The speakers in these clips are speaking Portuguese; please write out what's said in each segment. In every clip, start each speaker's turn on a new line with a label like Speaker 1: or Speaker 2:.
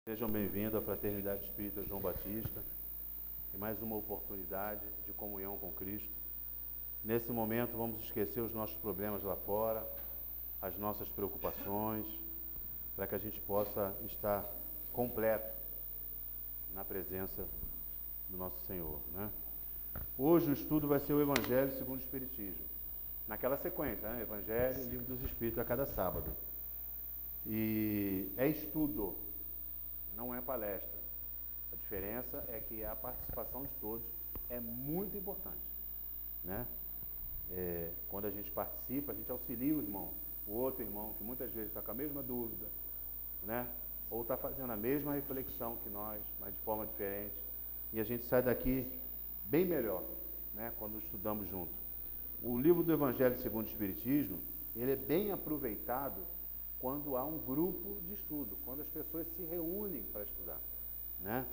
Speaker 1: Sejam bem-vindos à Fraternidade Espírita João Batista e mais uma oportunidade de comunhão com Cristo. Nesse momento vamos esquecer os nossos problemas lá fora, as nossas preocupações, para que a gente possa estar completo na presença do nosso Senhor, né? Hoje o estudo vai ser o Evangelho segundo o Espiritismo, naquela sequência, né? Evangelho e Livro dos Espíritos a cada sábado. E é estudo, não é palestra. A diferença é que a participação de todos é muito importante, né? Quando a gente participa, a gente auxilia o irmão, o outro irmão que muitas vezes está com a mesma dúvida, né? Ou está fazendo a mesma reflexão que nós, mas de forma diferente, e a gente sai daqui bem melhor, né? Quando estudamos junto. O livro do Evangelho segundo o Espiritismo, ele é bem aproveitado quando há um grupo de estudo, quando as pessoas se reúnem para estudar, né?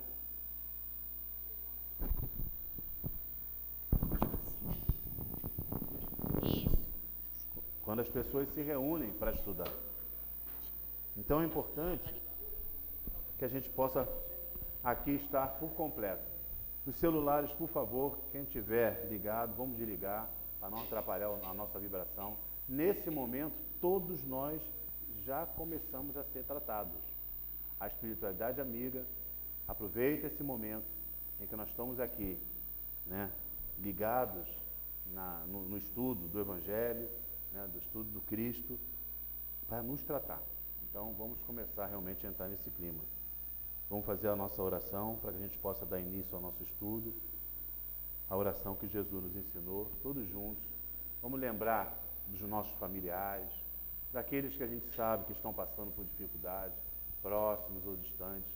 Speaker 1: Quando as pessoas se reúnem para estudar. Então é importante que a gente possa aqui estar por completo. Os celulares, por favor, quem tiver ligado, vamos desligar, para não atrapalhar a nossa vibração. Nesse momento, todos nós já começamos a ser tratados. A espiritualidade amiga aproveita esse momento em que nós estamos aqui, né, ligados no estudo do Evangelho, né, do estudo do Cristo, para nos tratar. Então vamos começar realmente a entrar nesse clima. Vamos fazer a nossa oração para que a gente possa dar início ao nosso estudo, a oração que Jesus nos ensinou, todos juntos. Vamos lembrar dos nossos familiares, daqueles que a gente sabe que estão passando por dificuldade, próximos ou distantes,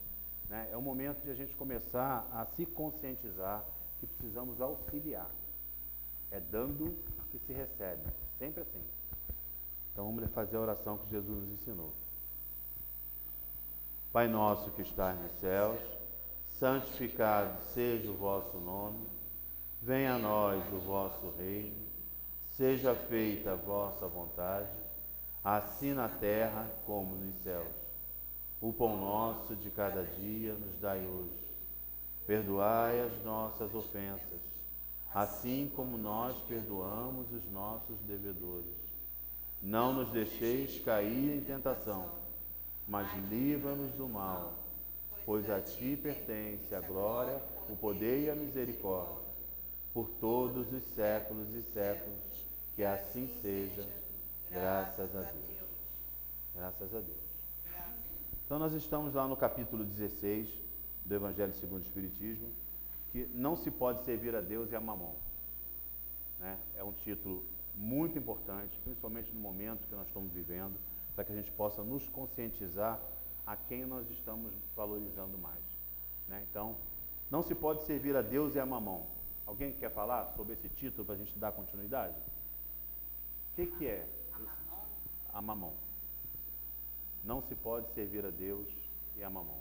Speaker 1: né? É o momento de a gente começar a se conscientizar que precisamos auxiliar. É dando que se recebe, sempre assim. Então vamos fazer a oração que Jesus nos ensinou. Pai nosso que estás nos céus, santificado seja o vosso nome, venha a nós o vosso reino, seja feita a vossa vontade, assim na terra como nos céus. O pão nosso de cada dia nos dai hoje. Perdoai as nossas ofensas, assim como nós perdoamos os nossos devedores. Não nos deixeis cair em tentação, mas livra-nos do mal, pois a ti pertence a glória, o poder e a misericórdia, por todos os séculos e séculos, que assim seja. Graças a Deus. Graças a Deus. Então nós estamos lá no capítulo 16 do Evangelho segundo o Espiritismo, que não se pode servir a Deus e a mamon, né? É um título muito importante, principalmente no momento que nós estamos vivendo, para que a gente possa nos conscientizar a quem nós estamos valorizando mais, né? Então, não se pode servir a Deus e a mamon. Alguém quer falar sobre esse título para a gente dar continuidade? O que é a mamon? Não se pode servir a Deus e a mamon.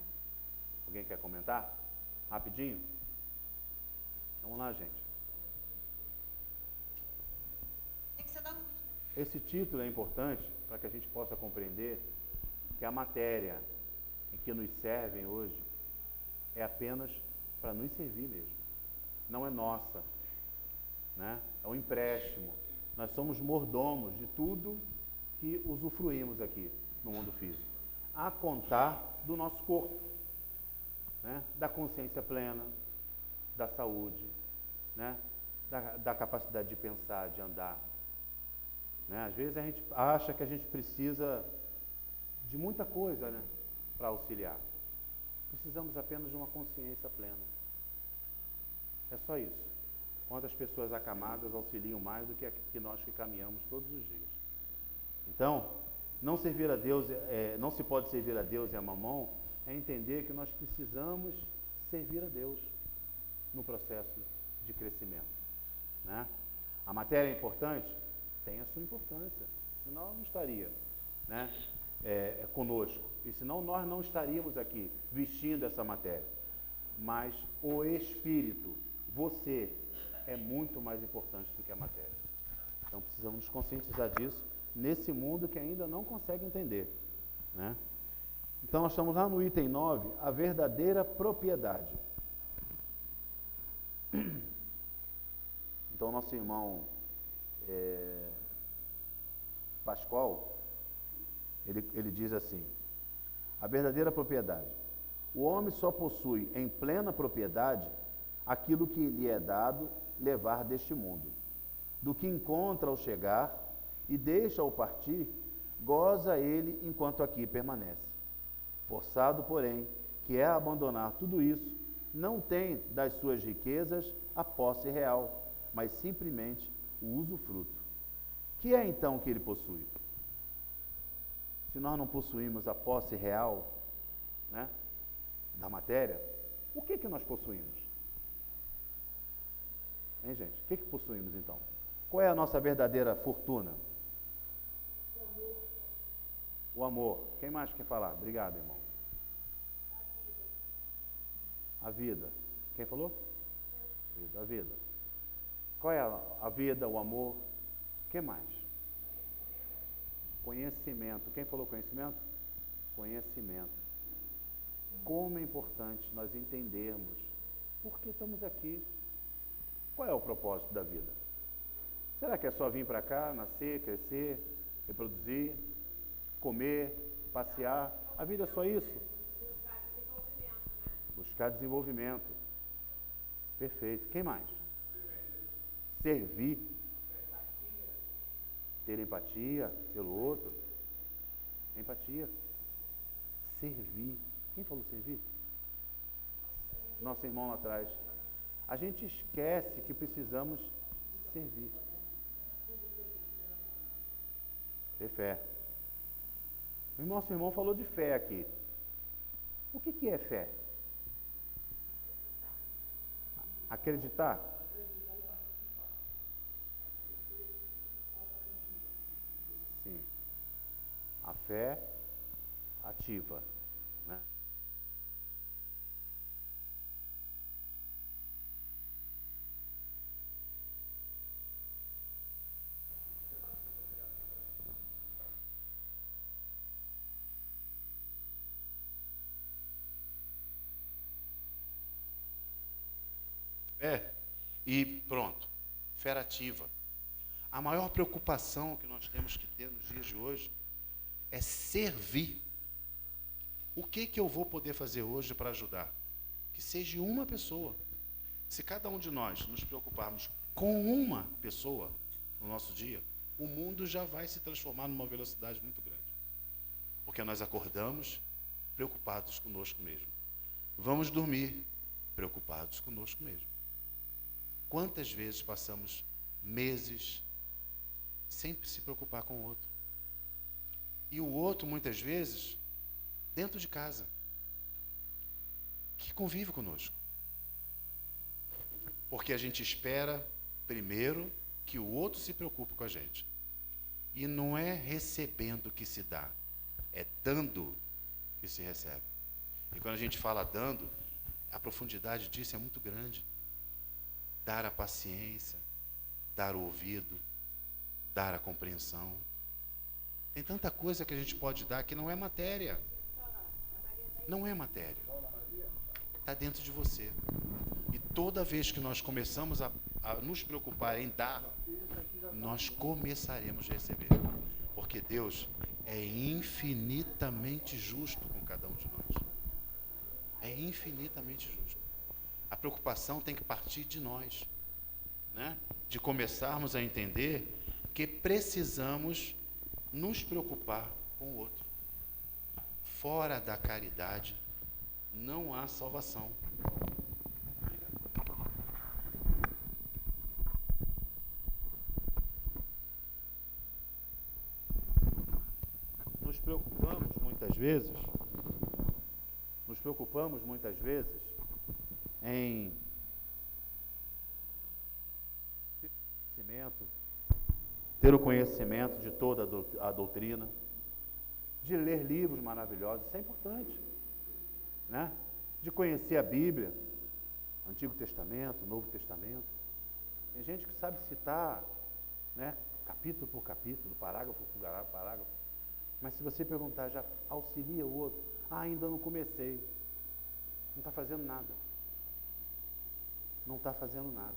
Speaker 1: Alguém quer comentar? Rapidinho? Vamos lá, gente.
Speaker 2: Tem que ser da luz, né?
Speaker 1: Esse título é importante para que a gente possa compreender que a matéria em que nos servem hoje é apenas para nos servir mesmo. Não é nossa, né? É um empréstimo. Nós somos mordomos de tudo que usufruímos aqui no mundo físico, a contar do nosso corpo, né? Da consciência plena, da saúde, né? Da capacidade de pensar, de andar, né? Às vezes a gente acha que a gente precisa de muita coisa, né, para auxiliar. Precisamos apenas de uma consciência plena. É só isso. Quantas pessoas acamadas auxiliam mais do que nós que caminhamos todos os dias. Então, não servir a Deus, não se pode servir a Deus e a mamon, é entender que nós precisamos servir a Deus no processo de crescimento, né? A matéria é importante? Tem a sua importância, senão ela não estaria, né, conosco, e senão nós não estaríamos aqui vestindo essa matéria. Mas o espírito, você, é muito mais importante do que a matéria. Então precisamos nos conscientizar disso nesse mundo que ainda não consegue entender, né? Então, nós estamos lá no item 9, a verdadeira propriedade. Então, nosso irmão Pascoal, ele diz assim, a verdadeira propriedade. O homem só possui em plena propriedade aquilo que lhe é dado levar deste mundo. Do que encontra ao chegar e deixa ao partir, goza ele enquanto aqui permanece. Forçado, porém, que é abandonar tudo isso, não tem das suas riquezas a posse real, mas simplesmente o usufruto. Que é então que ele possui? Se nós não possuímos a posse real, né, da matéria, o que nós possuímos? Hein, gente? O que possuímos então? Qual é a nossa verdadeira fortuna? O amor. Quem mais quer falar? Obrigado, irmão. A vida. Quem falou? A vida. Qual é a vida, o amor? O que mais? Conhecimento. Quem falou conhecimento? Conhecimento. Como é importante nós entendermos por que estamos aqui. Qual é o propósito da vida? Será que é só vir para cá, nascer, crescer, reproduzir, comer, passear? A vida é só isso? Buscar desenvolvimento. Perfeito. Quem mais? Servir. Ter empatia pelo outro. Empatia. Servir. Quem falou servir? Nosso irmão lá atrás. A gente esquece que precisamos servir. Ter fé. O nosso irmão falou de fé aqui. O que é fé? Acreditar? Sim. A fé ativa, né? E pronto, fé ativa. A maior preocupação que nós temos que ter nos dias de hoje é servir. O que eu vou poder fazer hoje para ajudar? Que seja uma pessoa. Se cada um de nós nos preocuparmos com uma pessoa no nosso dia, o mundo já vai se transformar numa velocidade muito grande. Porque nós acordamos preocupados conosco mesmo. Vamos dormir preocupados conosco mesmo. Quantas vezes passamos meses sem se preocupar com o outro? E o outro, muitas vezes, dentro de casa, que convive conosco. Porque a gente espera, primeiro, que o outro se preocupe com a gente. E não é recebendo que se dá, é dando que se recebe. E quando a gente fala dando, a profundidade disso é muito grande. Dar a paciência, dar o ouvido, dar a compreensão. Tem tanta coisa que a gente pode dar que não é matéria. Não é matéria. Está dentro de você. E toda vez que nós começamos a nos preocupar em dar, nós começaremos a receber. Porque Deus é infinitamente justo com cada um de nós. É infinitamente justo. A preocupação tem que partir de nós, né? De começarmos a entender que precisamos nos preocupar com o outro. Fora da caridade, não há salvação. Nos preocupamos muitas vezes em ter o conhecimento de toda a doutrina, de ler livros maravilhosos, isso é importante, né? De conhecer a Bíblia, Antigo Testamento, Novo Testamento. Tem gente que sabe citar, né, capítulo por capítulo, parágrafo por parágrafo, mas se você perguntar, já auxilia o outro Ah, ainda não comecei. Não está fazendo nada. Não está fazendo nada.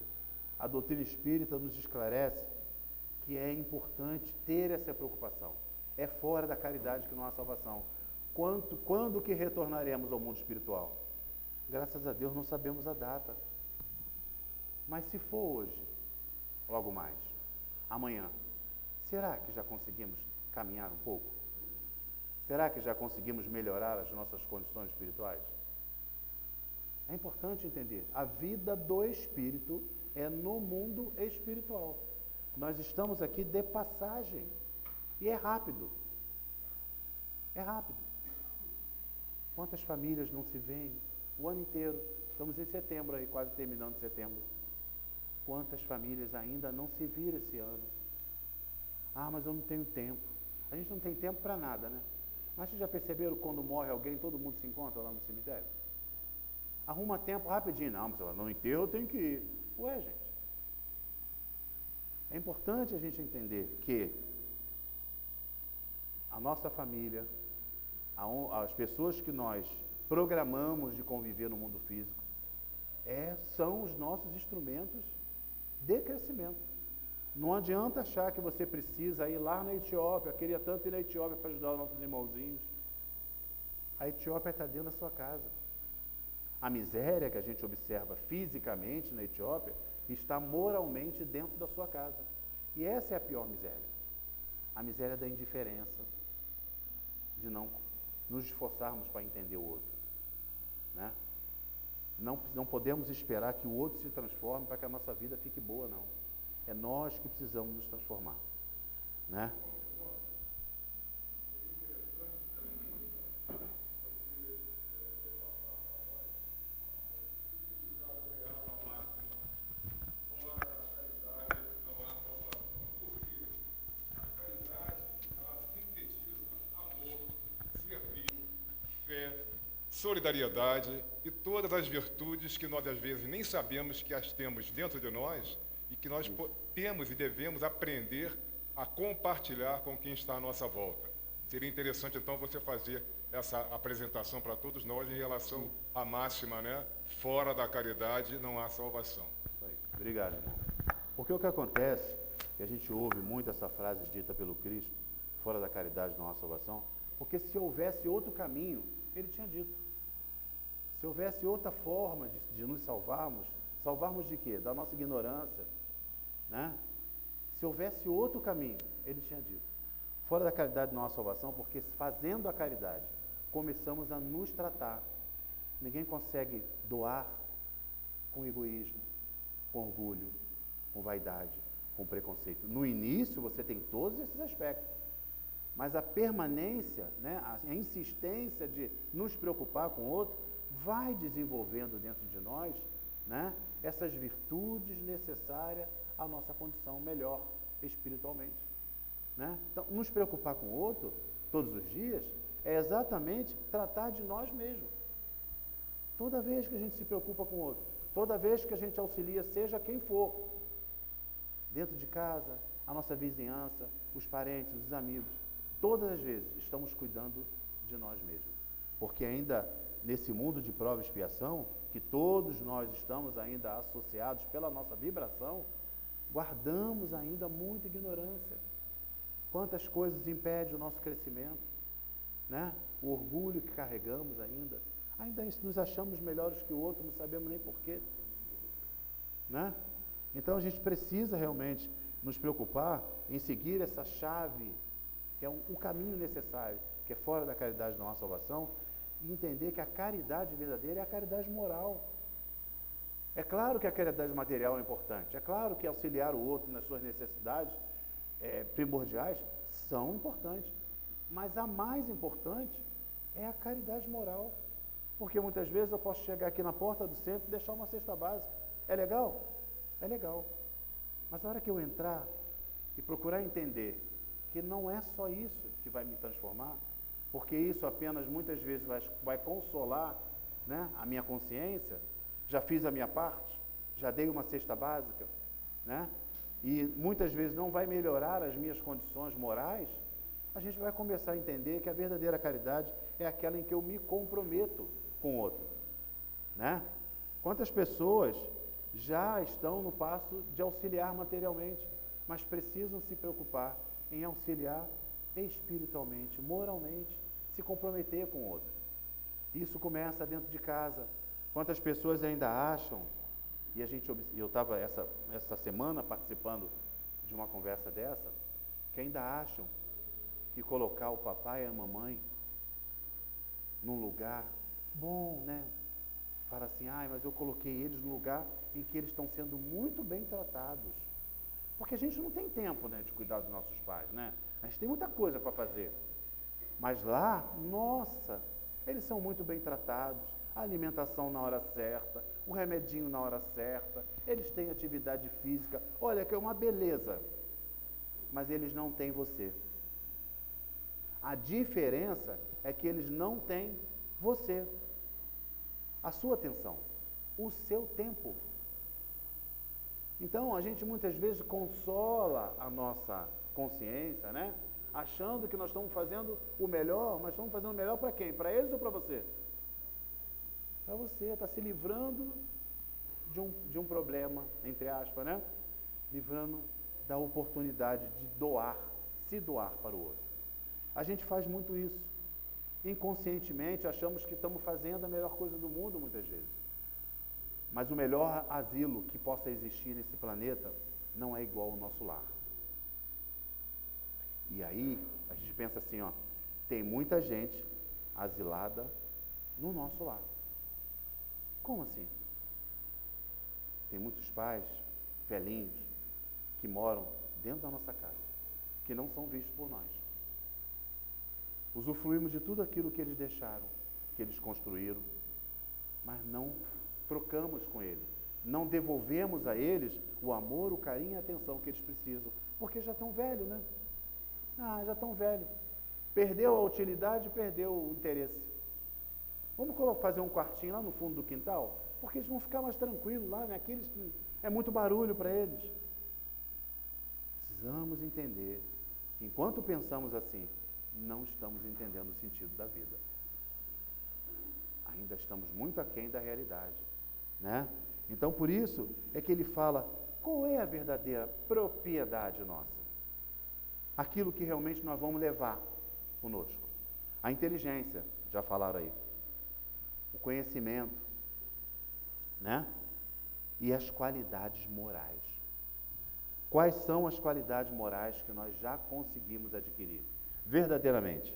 Speaker 1: A doutrina espírita nos esclarece que é importante ter essa preocupação. É fora da caridade que não há salvação. Quando que retornaremos ao mundo espiritual? Graças a Deus não sabemos a data. Mas se for hoje, logo mais, amanhã, será que já conseguimos caminhar um pouco? Será que já conseguimos melhorar as nossas condições espirituais? É importante entender, a vida do espírito é no mundo espiritual. Nós estamos aqui de passagem. E é rápido. É rápido. Quantas famílias não se veem o ano inteiro? Estamos em setembro aí, quase terminando setembro. Quantas famílias ainda não se viram esse ano? Ah, mas eu não tenho tempo. A gente não tem tempo para nada, né? Mas vocês já perceberam quando morre alguém, todo mundo se encontra lá no cemitério? Arruma tempo rapidinho. Não, mas no enterro eu tenho que ir. Ué, gente. É importante a gente entender que a nossa família, as pessoas que nós programamos de conviver no mundo físico, são os nossos instrumentos de crescimento. Não adianta achar que você precisa ir lá na Etiópia, queria tanto ir na Etiópia para ajudar os nossos irmãozinhos. A Etiópia está dentro da sua casa. A miséria que a gente observa fisicamente na Etiópia está moralmente dentro da sua casa. E essa é a pior miséria. A miséria da indiferença, de não nos esforçarmos para entender o outro. Né? Não podemos esperar que o outro se transforme para que a nossa vida fique boa, não. É nós que precisamos nos transformar. Né?
Speaker 3: Solidariedade e todas as virtudes que nós às vezes nem sabemos que as temos dentro de nós e que nós temos e devemos aprender a compartilhar com quem está à nossa volta. Seria interessante então você fazer essa apresentação para todos nós em relação à máxima, né? Fora da caridade não há salvação.
Speaker 1: Isso aí. Obrigado, irmão. Porque o que acontece, que a gente ouve muito essa frase dita pelo Cristo, fora da caridade não há salvação, porque se houvesse outro caminho, ele tinha dito. Se houvesse outra forma de nos salvarmos de quê? Da nossa ignorância, né? Se houvesse outro caminho, ele tinha dito. Fora da caridade não há salvação, porque fazendo a caridade, começamos a nos tratar. Ninguém consegue doar com egoísmo, com orgulho, com vaidade, com preconceito. No início você tem todos esses aspectos, mas a permanência, né, a insistência de nos preocupar com o outro, vai desenvolvendo dentro de nós, né, essas virtudes necessárias à nossa condição melhor espiritualmente. Né? Então, nos preocupar com o outro, todos os dias, é exatamente tratar de nós mesmos. Toda vez que a gente se preocupa com o outro, toda vez que a gente auxilia, seja quem for, dentro de casa, a nossa vizinhança, os parentes, os amigos, todas as vezes estamos cuidando de nós mesmos. Porque ainda nesse mundo de prova e expiação, que todos nós estamos ainda associados pela nossa vibração, guardamos ainda muita ignorância. Quantas coisas impedem o nosso crescimento, né? O orgulho que carregamos ainda nos achamos melhores que o outro, não sabemos nem porquê, né? Então a gente precisa realmente nos preocupar em seguir essa chave, que é o caminho necessário, que é fora da caridade não há salvação, e entender que a caridade verdadeira é a caridade moral. É claro que a caridade material é importante, é claro que auxiliar o outro nas suas necessidades primordiais são importantes, mas a mais importante é a caridade moral, porque muitas vezes eu posso chegar aqui na porta do centro e deixar uma cesta básica. É legal? É legal. Mas a hora que eu entrar e procurar entender que não é só isso que vai me transformar, porque isso apenas muitas vezes vai consolar, né, a minha consciência, já fiz a minha parte, já dei uma cesta básica, né, e muitas vezes não vai melhorar as minhas condições morais, a gente vai começar a entender que a verdadeira caridade é aquela em que eu me comprometo com o outro, né? Quantas pessoas já estão no passo de auxiliar materialmente, mas precisam se preocupar em auxiliar espiritualmente, moralmente, se comprometer com o outro. Isso começa dentro de casa. Quantas pessoas ainda acham, e eu estava essa semana participando de uma conversa dessa, que ainda acham que colocar o papai e a mamãe num lugar bom, né? Fala assim, mas eu coloquei eles num lugar em que eles estão sendo muito bem tratados. Porque a gente não tem tempo, né, de cuidar dos nossos pais, né? A gente tem muita coisa para fazer. Mas lá, nossa, eles são muito bem tratados, a alimentação na hora certa, o remedinho na hora certa, eles têm atividade física, olha que é uma beleza, mas eles não têm você. A diferença é que eles não têm você, a sua atenção, o seu tempo. Então, a gente muitas vezes consola a nossa consciência, né? Achando que nós estamos fazendo o melhor, mas estamos fazendo o melhor para quem? Para eles ou para você? Para você, está se livrando de um problema, entre aspas, né? Livrando da oportunidade de doar, se doar para o outro. A gente faz muito isso. Inconscientemente, achamos que estamos fazendo a melhor coisa do mundo, muitas vezes. Mas o melhor asilo que possa existir nesse planeta não é igual ao nosso lar. E aí, a gente pensa assim, tem muita gente asilada no nosso lar. Como assim? Tem muitos pais, velhinhos, que moram dentro da nossa casa, que não são vistos por nós. Usufruímos de tudo aquilo que eles deixaram, que eles construíram, mas não trocamos com eles. Não devolvemos a eles o amor, o carinho e a atenção que eles precisam, porque já estão velhos, né? Já estão velhos. Perdeu a utilidade, perdeu o interesse. Vamos fazer um quartinho lá no fundo do quintal, porque eles vão ficar mais tranquilos lá, né? Aqueles, é muito barulho para eles. Precisamos entender, enquanto pensamos assim, não estamos entendendo o sentido da vida. Ainda estamos muito aquém da realidade, né? Então, por isso é que ele fala, qual é a verdadeira propriedade nossa? Aquilo que realmente nós vamos levar conosco. A inteligência, já falaram aí. O conhecimento, né? E as qualidades morais. Quais são as qualidades morais que nós já conseguimos adquirir? Verdadeiramente.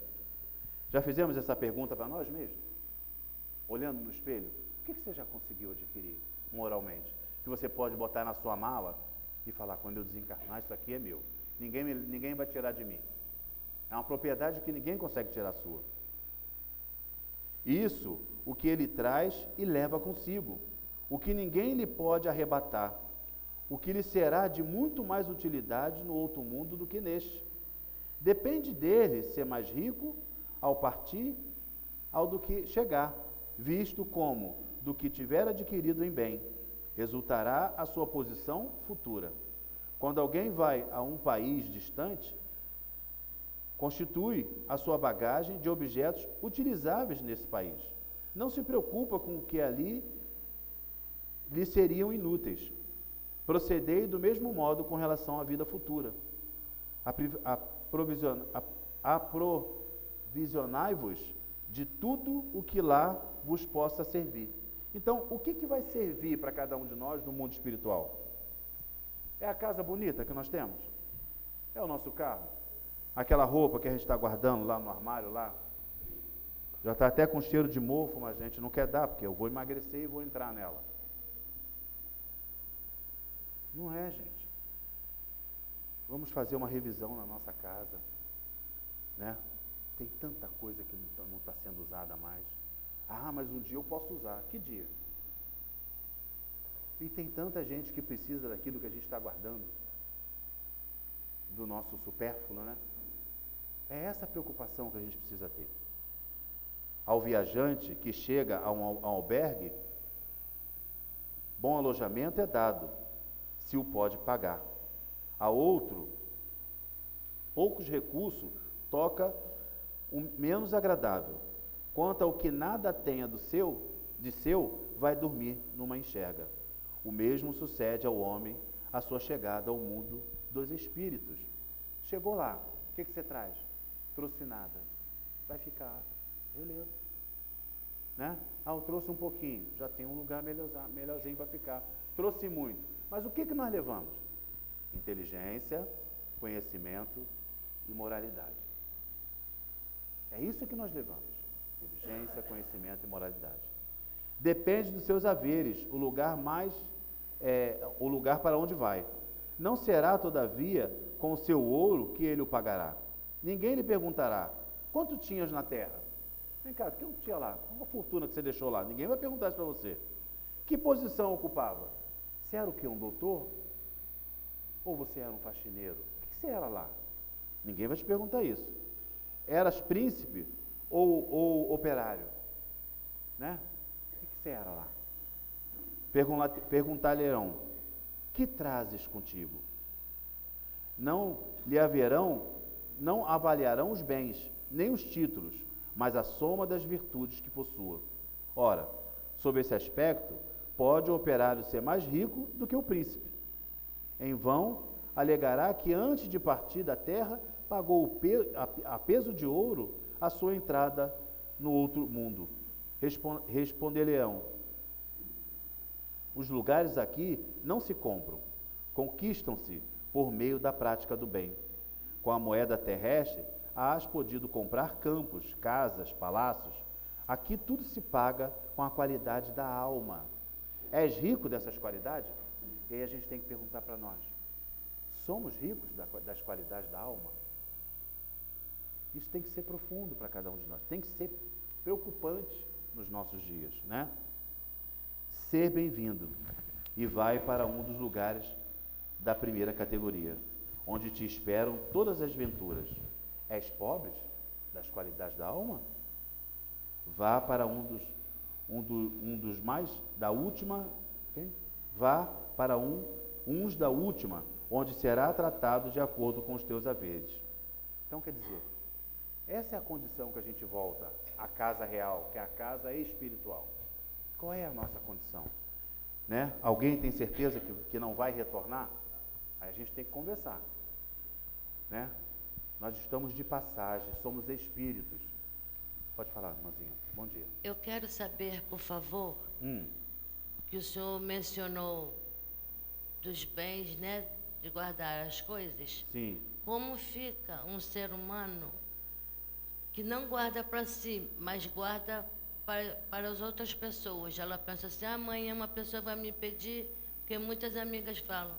Speaker 1: Já fizemos essa pergunta para nós mesmos? Olhando no espelho, o que você já conseguiu adquirir moralmente? Que você pode botar na sua mala e falar, quando eu desencarnar, isso aqui é meu. Ninguém vai tirar de mim. É uma propriedade que ninguém consegue tirar sua. Isso, o que ele traz e leva consigo. O que ninguém lhe pode arrebatar. O que lhe será de muito mais utilidade no outro mundo do que neste. Depende dele ser mais rico ao partir, ao do que chegar, visto como do que tiver adquirido em bem, resultará a sua posição futura. Quando alguém vai a um país distante, constitui a sua bagagem de objetos utilizáveis nesse país. Não se preocupa com o que ali lhe seriam inúteis. Procedei do mesmo modo com relação à vida futura. Aprovisionai-vos de tudo o que lá vos possa servir. Então, o que vai servir para cada um de nós no mundo espiritual? É a casa bonita que nós temos? É o nosso carro? Aquela roupa que a gente está guardando lá no armário, lá? Já está até com cheiro de mofo, mas a gente não quer dar, porque eu vou emagrecer e vou entrar nela. Não é, gente. Vamos fazer uma revisão na nossa casa, né? Tem tanta coisa que não está sendo usada mais. Mas um dia eu posso usar. Que dia? E tem tanta gente que precisa daquilo que a gente está guardando, do nosso supérfluo, né? É essa preocupação que a gente precisa ter. Ao viajante que chega a um albergue, bom alojamento é dado, se o pode pagar. A outro, poucos recursos, toca o menos agradável. Quanto ao que nada tenha de seu, vai dormir numa enxerga. O mesmo sucede ao homem a sua chegada ao mundo dos espíritos. Chegou lá, o que você traz? Trouxe nada. Vai ficar, beleza. Né? Eu trouxe um pouquinho, já tem um lugar melhorzinho para ficar. Trouxe muito, mas o que nós levamos? Inteligência, conhecimento e moralidade. É isso que nós levamos. Inteligência, conhecimento e moralidade. Depende dos seus haveres, o lugar para onde vai. Não será, todavia, com o seu ouro que ele o pagará. Ninguém lhe perguntará, quanto tinhas na terra? Vem cá, o que eu tinha lá? Qual a fortuna que você deixou lá? Ninguém vai perguntar isso para você. Que posição ocupava? Você era o quê? Um doutor? Ou você era um faxineiro? O que você era lá? Ninguém vai te perguntar isso. Eras príncipe ou operário? Né? O que você era lá? Perguntar-lhe-ão, que trazes contigo? Não avaliarão os bens, nem os títulos, mas a soma das virtudes que possua. Ora, sob esse aspecto, pode o operário ser mais rico do que o príncipe. Em vão, alegará que antes de partir da terra, pagou a peso de ouro a sua entrada no outro mundo. Responder-lhe-ão, os lugares aqui não se compram, conquistam-se por meio da prática do bem. Com a moeda terrestre, has podido comprar campos, casas, palácios. Aqui tudo se paga com a qualidade da alma. És rico dessas qualidades? E aí a gente tem que perguntar para nós, somos ricos das qualidades da alma? Isso tem que ser profundo para cada um de nós, tem que ser preocupante nos nossos dias, né? Ser bem-vindo e vai para um dos lugares da primeira categoria, onde te esperam todas as venturas. És pobre das qualidades da alma? Vá para um dos mais da última, okay? Vá para uns da última, onde será tratado de acordo com os teus haveres. Então, quer dizer, essa é a condição que a gente volta à casa real, que é a casa espiritual. Qual é a nossa condição? Né? Alguém tem certeza que não vai retornar? Aí a gente tem que conversar. Né? Nós estamos de passagem, somos espíritos. Pode falar, irmãzinha. Bom dia.
Speaker 4: Eu quero saber, por favor, que o senhor mencionou dos bens, né, de guardar as coisas.
Speaker 1: Sim.
Speaker 4: Como fica um ser humano que não guarda para si, mas guarda para as outras pessoas? Ela pensa assim, amanhã uma pessoa vai me pedir, porque muitas amigas falam,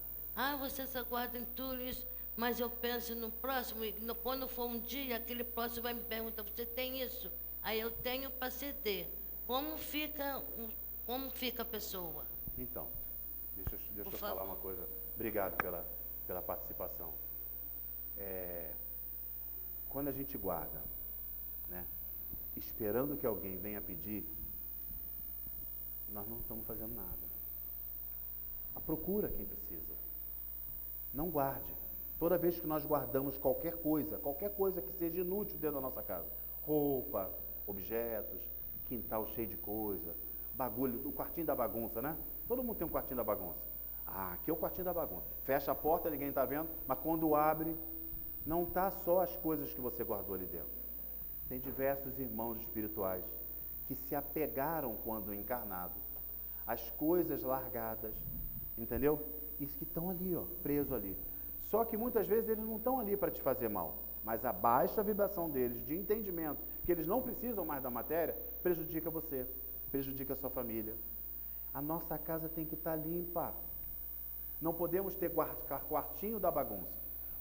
Speaker 4: você só guarda em tudo isso, mas eu penso no próximo, e quando for um dia, aquele próximo vai me perguntar, você tem isso? Aí eu tenho para ceder. Como fica a pessoa?
Speaker 1: Então, deixa eu falar uma coisa. Obrigado pela participação. Quando a gente guarda, né, esperando que alguém venha pedir, nós não estamos fazendo nada. Procura quem precisa. Não guarde. Toda vez que nós guardamos qualquer coisa que seja inútil dentro da nossa casa, roupa, objetos, quintal cheio de coisa, bagulho, o quartinho da bagunça, né? Todo mundo tem um quartinho da bagunça. Aqui é o quartinho da bagunça. Fecha a porta, ninguém está vendo, mas quando abre, não está só as coisas que você guardou ali dentro. Tem diversos irmãos espirituais que se apegaram quando encarnado, às coisas largadas, entendeu? Isso que estão ali, presos ali. Só que muitas vezes eles não estão ali para te fazer mal, mas a baixa vibração deles, de entendimento, que eles não precisam mais da matéria, prejudica você, prejudica a sua família. A nossa casa tem que estar limpa. Não podemos ter quartinho da bagunça.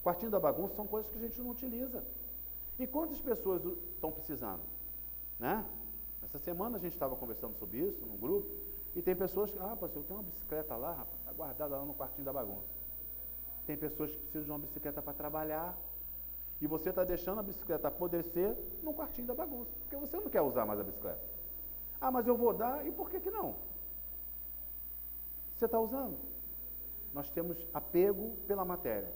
Speaker 1: Quartinho da bagunça são coisas que a gente não utiliza. E quantas pessoas estão precisando? Né? Essa semana a gente estava conversando sobre isso, num grupo, e tem pessoas que, pastor, eu tenho uma bicicleta lá, rapaz, está guardada lá no quartinho da bagunça. Tem pessoas que precisam de uma bicicleta para trabalhar, e você está deixando a bicicleta apodrecer no quartinho da bagunça, porque você não quer usar mais a bicicleta. Mas eu vou dar, e por que não? Você está usando. Nós temos apego pela matéria.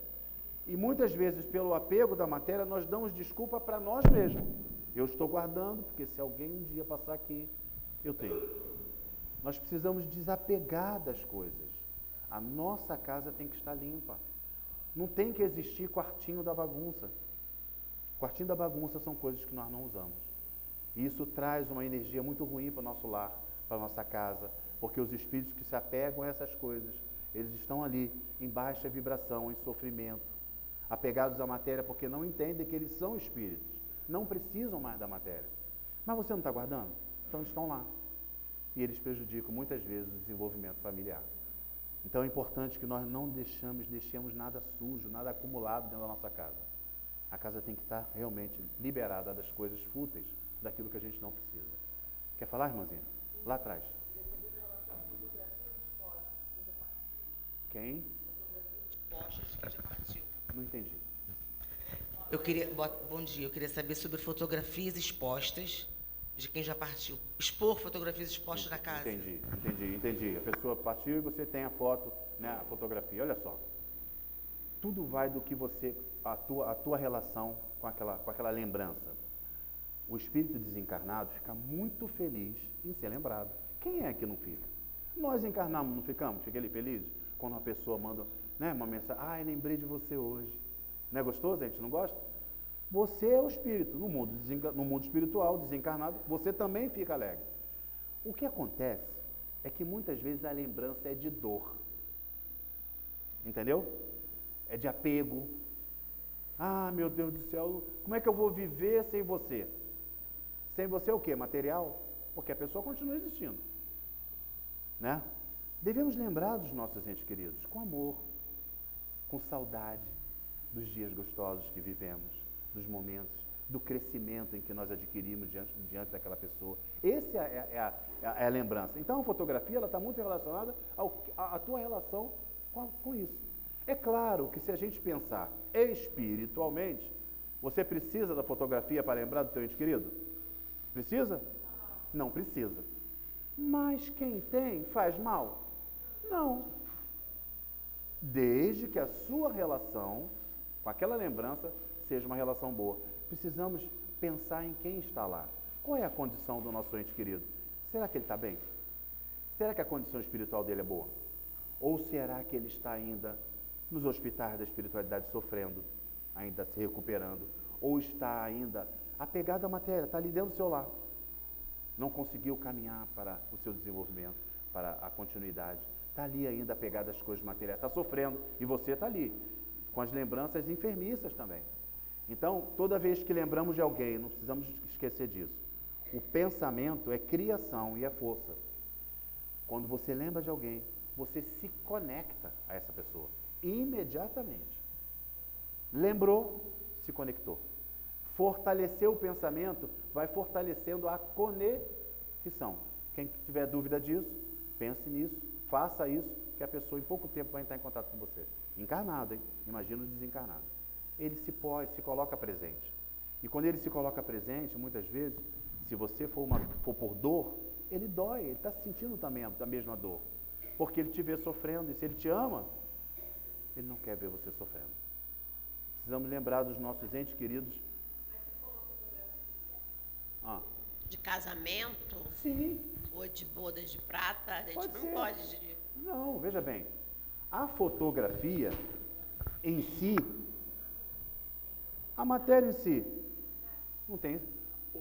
Speaker 1: E muitas vezes, pelo apego da matéria, nós damos desculpa para nós mesmos. Eu estou guardando, porque se alguém um dia passar aqui, eu tenho. Nós precisamos desapegar das coisas. A nossa casa tem que estar limpa. Não tem que existir quartinho da bagunça. Quartinho da bagunça são coisas que nós não usamos. E isso traz uma energia muito ruim para o nosso lar, para a nossa casa, porque os espíritos que se apegam a essas coisas, eles estão ali em baixa vibração, em sofrimento, apegados à matéria porque não entendem que eles são espíritos, não precisam mais da matéria. Mas você não está guardando? Então eles estão lá. E eles prejudicam muitas vezes o desenvolvimento familiar. Então é importante que nós não deixemos nada sujo, nada acumulado dentro da nossa casa. A casa tem que estar realmente liberada das coisas fúteis, daquilo que a gente não precisa. Quer falar, irmãzinha? Lá atrás. Quem?
Speaker 5: Expostas que já partiu.
Speaker 1: Não entendi.
Speaker 5: Bom dia, eu queria saber sobre fotografias expostas de quem já partiu. Expor fotografias expostas na casa.
Speaker 1: Entendi. A pessoa partiu e você tem a foto, né, a fotografia. Olha só. Tudo vai do que você, a tua relação com aquela lembrança. O espírito desencarnado fica muito feliz em ser lembrado. Quem é que não fica? Nós encarnamos, não ficamos? Fica ali feliz quando uma pessoa manda, né, uma mensagem, lembrei de você hoje. Não é gostoso? A gente não gosta? Você é o espírito. No mundo espiritual, desencarnado, você também fica alegre. O que acontece é que muitas vezes a lembrança é de dor. Entendeu? É de apego. Ah, meu Deus do céu, como é que eu vou viver sem você? Sem você o quê? Material? Porque a pessoa continua existindo. Né? Devemos lembrar dos nossos entes queridos com amor, com saudade dos dias gostosos que vivemos, dos momentos, do crescimento em que nós adquirimos diante daquela pessoa. Essa é a lembrança. Então a fotografia está muito relacionada à tua relação com isso. É claro que se a gente pensar espiritualmente, você precisa da fotografia para lembrar do teu ente querido? Precisa? Não precisa. Mas quem tem faz mal? Não. Desde que a sua relação com aquela lembrança seja uma relação boa. Precisamos pensar em quem está lá. Qual é a condição do nosso ente querido? Será que ele está bem? Será que a condição espiritual dele é boa? Ou será que ele está ainda nos hospitais da espiritualidade sofrendo, ainda se recuperando? Ou está ainda apegado à matéria, está ali dentro do seu lar. Não conseguiu caminhar para o seu desenvolvimento, para a continuidade. Está ali ainda apegado às coisas materiais, está sofrendo, e você está ali, com as lembranças enfermiças também. Então, toda vez que lembramos de alguém, não precisamos esquecer disso. O pensamento é criação e é força. Quando você lembra de alguém, você se conecta a essa pessoa, imediatamente. Lembrou, se conectou. Fortalecer o pensamento vai fortalecendo a conexão. Quem tiver dúvida disso, pense nisso, faça isso, que a pessoa em pouco tempo vai entrar em contato com você. Encarnado, hein? Imagina o desencarnado. Ele se coloca presente. E quando ele se coloca presente, muitas vezes, se você for por dor, ele dói, ele está sentindo também a mesma dor. Porque ele te vê sofrendo, e se ele te ama, ele não quer ver você sofrendo. Precisamos lembrar dos nossos entes queridos.
Speaker 2: De casamento?
Speaker 1: Sim.
Speaker 2: Ou de bodas de prata? A gente
Speaker 1: Pode
Speaker 2: não
Speaker 1: ser.
Speaker 2: pode.
Speaker 1: Não, veja bem. A fotografia em si, a matéria em si, não tem.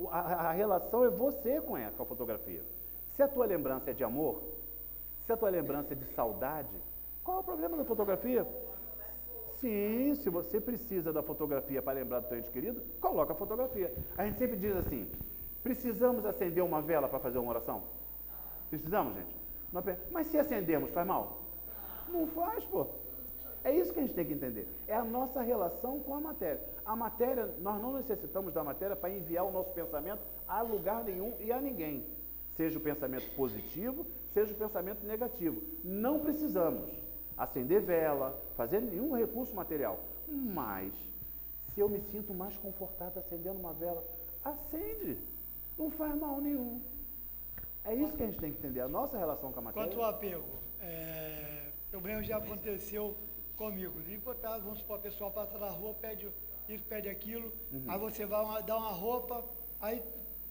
Speaker 1: A relação é você com a fotografia. Se a tua lembrança é de amor, se a tua lembrança é de saudade, qual é o problema da fotografia? Sim, se você precisa da fotografia para lembrar do teu ente querido, coloca a fotografia. A gente sempre diz assim, precisamos acender uma vela para fazer uma oração? Precisamos, gente? Mas se acendermos, faz mal? Não faz, pô. É isso que a gente tem que entender. É a nossa relação com a matéria. A matéria, nós não necessitamos da matéria para enviar o nosso pensamento a lugar nenhum e a ninguém. Seja o pensamento positivo, seja o pensamento negativo. Não precisamos acender vela, fazer nenhum recurso material. Mas, se eu me sinto mais confortável acendendo uma vela, acende. Não faz mal nenhum. É isso que a gente tem que entender, a nossa relação com a matéria.
Speaker 6: Quanto ao apego, pelo menos já aconteceu comigo. De botar, vamos supor, a pessoa passa na rua, pede isso, pede aquilo, aí você vai dar uma roupa Aí,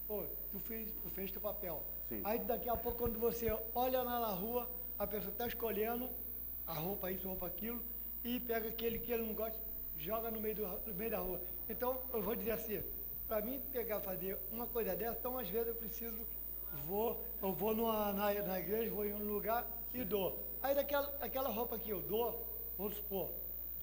Speaker 6: pô, tu fez teu papel.
Speaker 1: Sim.
Speaker 6: Aí daqui a pouco, quando você olha lá na rua, a pessoa está escolhendo a roupa isso, roupa aquilo, e pega aquele que ele não gosta, joga no meio da rua. Então, eu vou dizer assim, para mim fazer uma coisa dessa, então às vezes eu vou na igreja, vou em um lugar e dou. Aí aquela roupa que eu dou, vamos supor,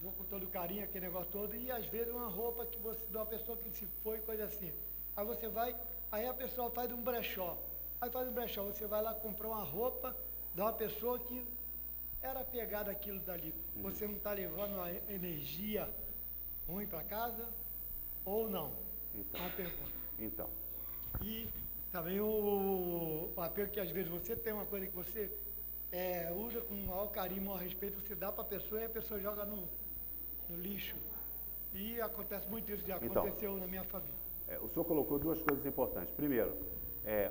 Speaker 6: dou com todo carinho, aquele negócio todo, e às vezes uma roupa que você dá uma pessoa que se foi, coisa assim. Aí você vai, aí a pessoa faz um brechó. Aí faz um brechó, você vai lá comprar uma roupa de uma pessoa que era pegada aquilo dali. Você não está levando a energia ruim para casa ou não?
Speaker 1: Então.
Speaker 6: Uma pergunta.
Speaker 1: Então.
Speaker 6: E também o apego que às vezes você tem uma coisa que você usa com maior carinho, maior respeito, você dá para a pessoa e a pessoa joga no lixo. E acontece muito isso, já
Speaker 1: Então.
Speaker 6: aconteceu na minha família.
Speaker 1: O senhor colocou duas coisas importantes. Primeiro,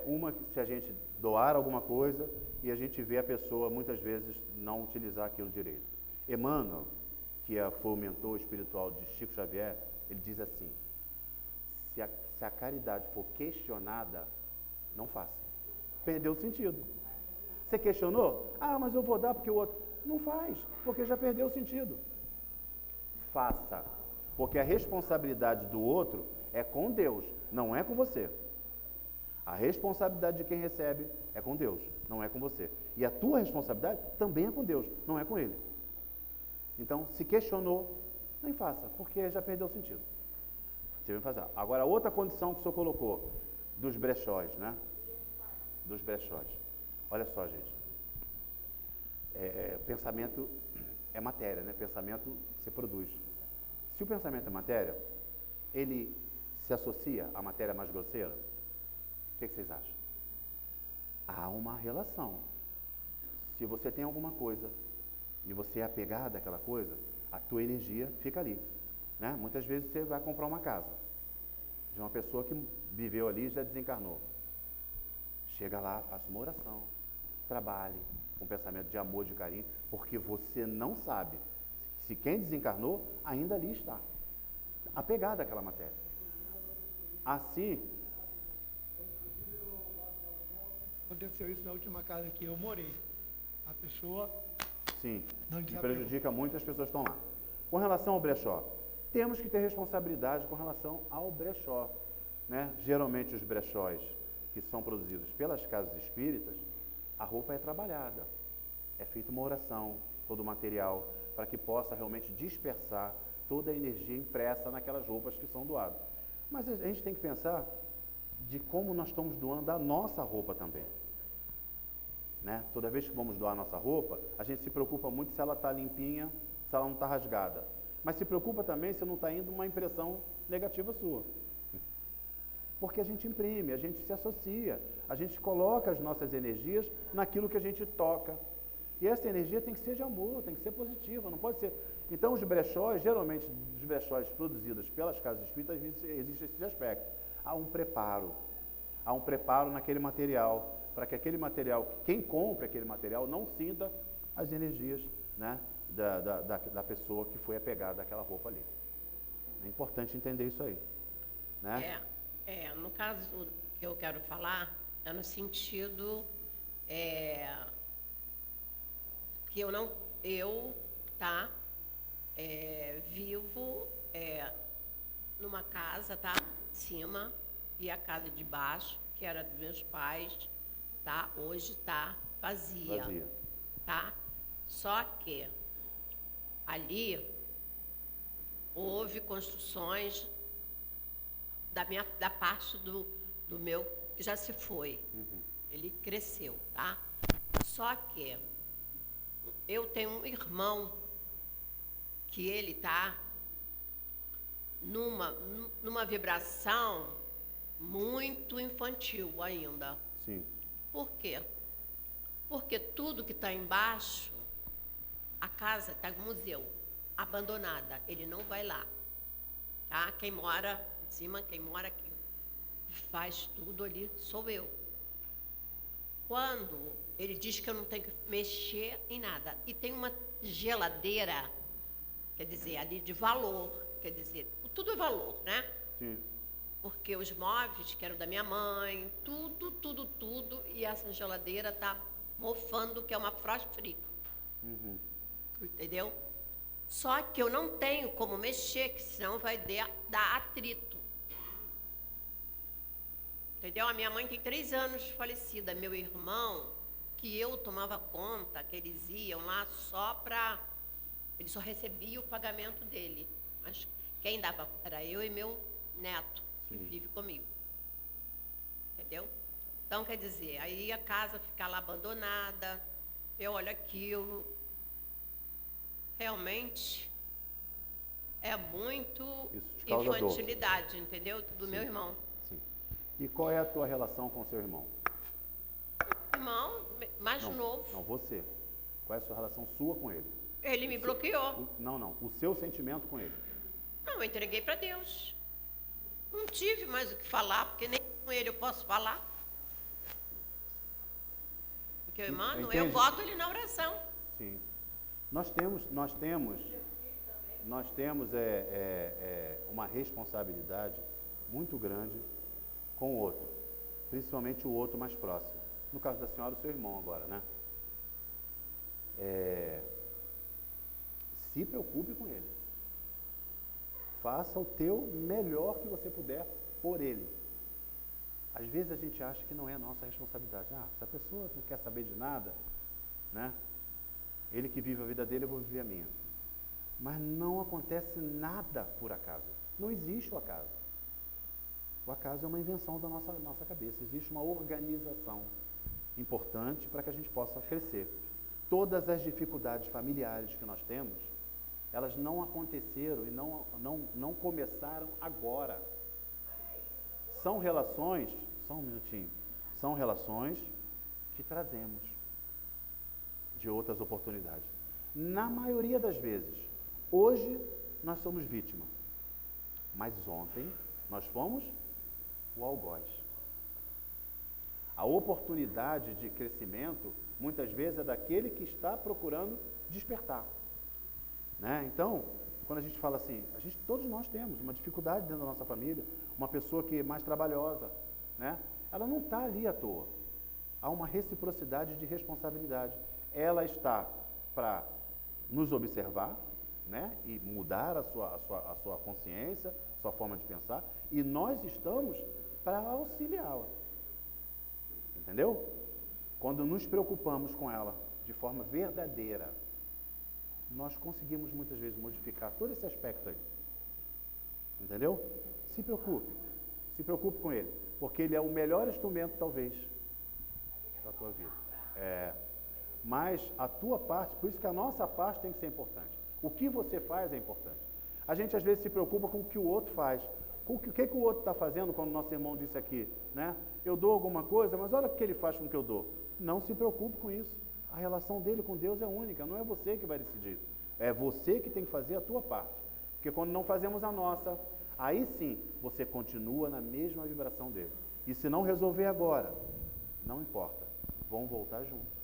Speaker 1: uma, se a gente doar alguma coisa e a gente vê a pessoa, muitas vezes, não utilizar aquilo direito. Emmanuel, que foi o mentor espiritual de Chico Xavier, ele diz assim, se a caridade for questionada, não faça. Perdeu o sentido. Você questionou? Ah, mas eu vou dar porque o outro... Não faz, porque já perdeu o sentido. Faça. Porque a responsabilidade do outro é com Deus, não é com você. A responsabilidade de quem recebe é com Deus, não é com você. E a tua responsabilidade também é com Deus, não é com Ele. Então, se questionou, nem faça, porque já perdeu o sentido. Você vai fazer. Agora, outra condição que o senhor colocou, dos brechós, né? Dos brechós. Olha só, gente. Pensamento é matéria, né? Pensamento se produz. Se o pensamento é matéria, ele se associa à matéria mais grosseira? O que vocês acham? Há uma relação. Se você tem alguma coisa e você é apegado àquela coisa, a tua energia fica ali. Né? Muitas vezes você vai comprar uma casa de uma pessoa que viveu ali e já desencarnou. Chega lá, faça uma oração, trabalhe com pensamento de amor, de carinho, porque você não sabe se quem desencarnou ainda ali está, apegado àquela matéria. Assim,
Speaker 6: Aconteceu isso na última casa que eu morei. A pessoa
Speaker 1: sim,
Speaker 6: não
Speaker 1: e
Speaker 6: desapegou.
Speaker 1: prejudica muito as pessoas que estão lá. Com relação ao brechó, temos que ter responsabilidade com relação ao brechó. Né? Geralmente os brechós que são produzidos pelas casas espíritas, a roupa é trabalhada. É feita uma oração, todo o material, para que possa realmente dispersar toda a energia impressa naquelas roupas que são doadas. Mas a gente tem que pensar de como nós estamos doando a nossa roupa também. Né? Toda vez que vamos doar a nossa roupa, a gente se preocupa muito se ela está limpinha, se ela não está rasgada. Mas se preocupa também se não está indo uma impressão negativa sua. Porque a gente imprime, a gente se associa, a gente coloca as nossas energias naquilo que a gente toca. E essa energia tem que ser de amor, tem que ser positiva, não pode ser... Então os brechós, geralmente os brechós produzidos pelas casas espíritas, existe esse aspecto. Há um preparo naquele material, para que aquele material, quem compra aquele material, não sinta as energias, né, da pessoa que foi apegada àquela roupa ali. É importante entender isso aí. Né?
Speaker 2: No caso que eu quero falar, é no sentido que eu vivo numa casa, tá? Em cima, e a casa de baixo, que era dos meus pais, tá? Hoje está vazia. Tá? Só que ali houve construções da parte do meu, que já se foi. Ele cresceu, tá? Só que eu tenho um irmão que ele está numa vibração muito infantil ainda.
Speaker 1: Sim.
Speaker 2: Por quê? Porque tudo que está embaixo, a casa está museu, abandonada. Ele não vai lá. Tá? Quem mora em cima, quem mora aqui, faz tudo ali, sou eu. Quando ele diz que eu não tenho que mexer em nada, e tem uma geladeira, quer dizer, ali de valor, quer dizer, tudo é valor, né?
Speaker 1: Sim.
Speaker 2: porque os móveis, que eram da minha mãe, tudo, e essa geladeira tá mofando, que é uma frost free. Entendeu? Só que eu não tenho como mexer, que senão vai dar atrito. Entendeu? A minha mãe tem 3 anos de falecida. Meu irmão, que eu tomava conta, que eles iam lá só para... Ele só recebia o pagamento dele. Mas quem dava era eu e meu neto, que vive comigo. Entendeu? Então, quer dizer, aí a casa fica lá abandonada, eu olho aquilo. Realmente é muito
Speaker 7: Isso te causa dor.
Speaker 2: infantilidade, entendeu? Do meu irmão.
Speaker 7: Sim. E qual é a tua relação com o seu irmão?
Speaker 2: Irmão mais novo.
Speaker 7: Não, você. Qual é a sua relação sua com ele?
Speaker 2: Ele me bloqueou.
Speaker 7: Não. O seu sentimento com ele.
Speaker 2: Não, eu entreguei para Deus. Não tive mais o que falar, porque nem com ele eu posso falar. Porque eu, mano, eu boto ele na oração.
Speaker 7: Sim. Nós temos uma responsabilidade muito grande com o outro, principalmente o outro mais próximo. No caso da senhora, o seu irmão agora, né? Se preocupe com ele. Faça o teu melhor que você puder por ele. Às vezes a gente acha que não é nossa responsabilidade. Se a pessoa não quer saber de nada, né? Ele que vive a vida dele, eu vou viver a minha. Mas não acontece nada por acaso. Não existe o acaso. O acaso é uma invenção da nossa cabeça. Existe uma organização importante para que a gente possa crescer. Todas as dificuldades familiares que nós temos, elas não aconteceram e não começaram agora. São relações, só um minutinho, são relações que trazemos de outras oportunidades. Na maioria das vezes, hoje nós somos vítima, mas ontem nós fomos o algoz. A oportunidade de crescimento, muitas vezes, é daquele que está procurando despertar. Né? Então, quando a gente fala assim, todos nós temos uma dificuldade dentro da nossa família, uma pessoa que é mais trabalhosa, né? Ela não está ali à toa. Há uma reciprocidade de responsabilidade. Ela está para nos observar, né? E mudar a sua consciência, sua forma de pensar, e nós estamos para auxiliá-la. Entendeu? Quando nos preocupamos com ela de forma verdadeira, nós conseguimos muitas vezes modificar todo esse aspecto aí. Entendeu? Se preocupe com ele, porque ele é o melhor instrumento, talvez, da tua vida. Mas a tua parte, por isso que a nossa parte tem que ser importante. O que você faz é importante. A gente às vezes se preocupa com o que o outro faz. Com o que o outro está fazendo, como nosso irmão disse aqui, né? Eu dou alguma coisa, mas olha o que ele faz com o que eu dou. Não se preocupe com isso. A relação dele com Deus é única, não é você que vai decidir. É você que tem que fazer a tua parte. Porque quando não fazemos a nossa, aí sim, você continua na mesma vibração dele. E se não resolver agora, não importa, vão voltar juntos.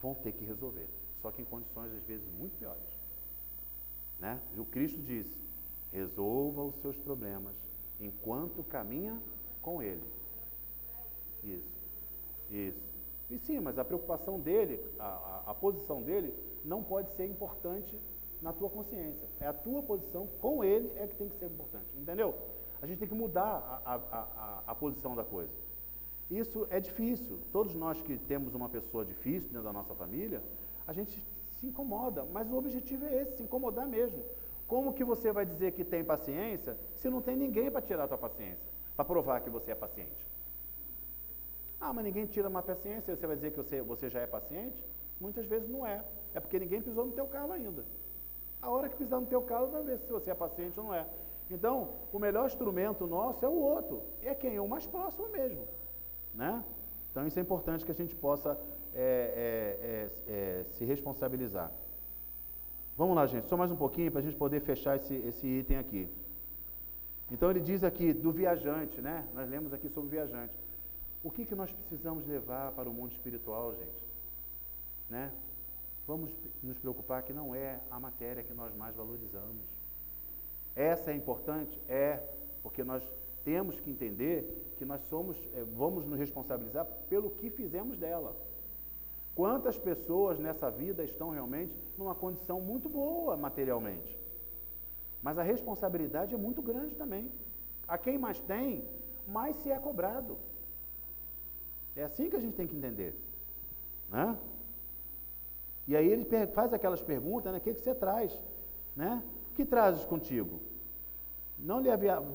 Speaker 7: Vão ter que resolver. Só que em condições, às vezes, muito piores. Né? O Cristo disse, resolva os seus problemas enquanto caminha com ele. Isso. E sim, mas a preocupação dele, a posição dele, não pode ser importante na tua consciência. É a tua posição com ele é que tem que ser importante. Entendeu? A gente tem que mudar a posição da coisa. Isso é difícil. Todos nós que temos uma pessoa difícil dentro da nossa família, a gente se incomoda, mas o objetivo é esse, se incomodar mesmo. Como que você vai dizer que tem paciência se não tem ninguém para tirar a tua paciência, para provar que você é paciente? Mas ninguém tira uma paciência, você vai dizer que você já é paciente? Muitas vezes não é. É porque ninguém pisou no teu calo ainda. A hora que pisar no teu calo, vai ver se você é paciente ou não é. Então, o melhor instrumento nosso é o outro. É quem? É o mais próximo mesmo. Né? Então, isso é importante que a gente possa se responsabilizar. Vamos lá, gente. Só mais um pouquinho para a gente poder fechar esse item aqui. Então, ele diz aqui do viajante, né? Nós lemos aqui sobre o viajante. O que nós precisamos levar para o mundo espiritual, gente? Né? Vamos nos preocupar que não é a matéria que nós mais valorizamos. Essa é importante? É, porque nós temos que entender que nós vamos nos responsabilizar pelo que fizemos dela. Quantas pessoas nessa vida estão realmente numa condição muito boa materialmente? Mas a responsabilidade é muito grande também. A quem mais tem, mais se é cobrado. É assim que a gente tem que entender, né? E aí ele faz aquelas perguntas, né? O que você traz, né? O que trazes contigo? Não lhe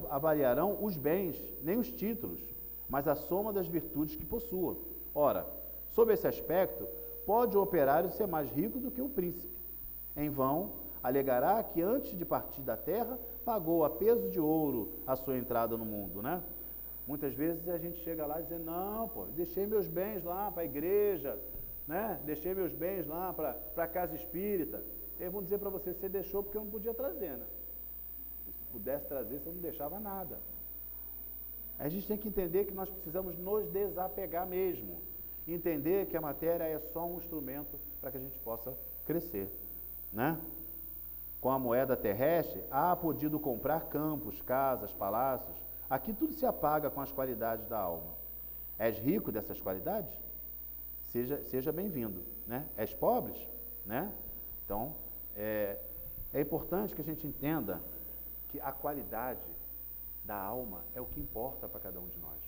Speaker 7: avaliarão os bens, nem os títulos, mas a soma das virtudes que possua. Ora, sob esse aspecto, pode o operário ser mais rico do que o príncipe. Em vão, alegará que antes de partir da terra, pagou a peso de ouro a sua entrada no mundo, né? Muitas vezes a gente chega lá dizendo, não, pô, deixei meus bens lá para a igreja, né? Deixei meus bens lá para a casa espírita. Eles vão dizer para você, você deixou porque eu não podia trazer, né? E se pudesse trazer, você não deixava nada. A gente tem que entender que nós precisamos nos desapegar mesmo. Entender que a matéria é só um instrumento para que a gente possa crescer, né? Com a moeda terrestre, há podido comprar campos, casas, palácios. Aqui tudo se apaga com as qualidades da alma. És rico dessas qualidades? Seja bem-vindo, né? És pobre, né? Então, é importante que a gente entenda que a qualidade da alma é o que importa para cada um de nós.